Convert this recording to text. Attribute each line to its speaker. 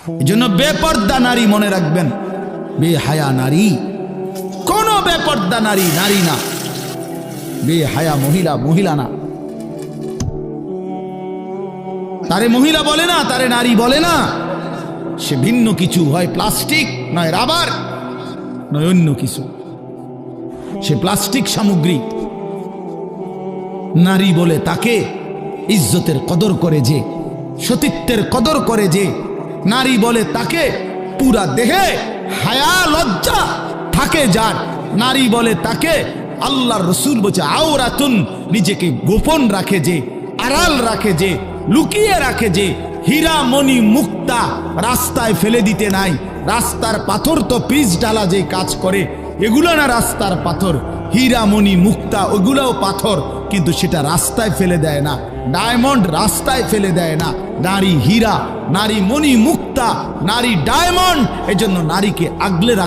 Speaker 1: এজন্য বেপর্দা নারী মনে রাখবেন, বেহায়া নারী, কোন বেপর্দা নারী নারী না, বেহায়া মহিলা মহিলা না। তারে মহিলা বলে না, তারে নারী বলে না, সে ভিন্ন কিছু, হয় প্লাস্টিক, নয় রাবার, নয় অন্য কিছু, সে প্লাস্টিক সামগ্রী। নারী বলে তাকে ইজ্জতের কদর করে যে, সতীত্বের কদর করে যে। নারী বলে তাকে পুরা দেহে হায়া লজ্জা থাকে যার। নারী বলে তাকে আল্লাহর রসুল বলছে আওরাতুন, নিজেকে গোপন রাখে যে, আড়াল রাখে যে, লুকিয়ে রাখে যে। হীরা মণি মুক্তা রাস্তায় ফেলে দিতে নাই। রাস্তার পাথর তো পিচ ডালা যে কাজ করে, এগুলো না রাস্তার পাথর। হীরা মণি মুক্তা ওগুলাও পাথর, কিন্তু সেটা রাস্তায় ফেলে দেয় না। ডায়মন্ড রাস্তায় ফেলে দেয় না। নারী হীরা, নারী মণি মুক্তা, নারী ডায়মন্ড। এজন্য নারীকে আগলে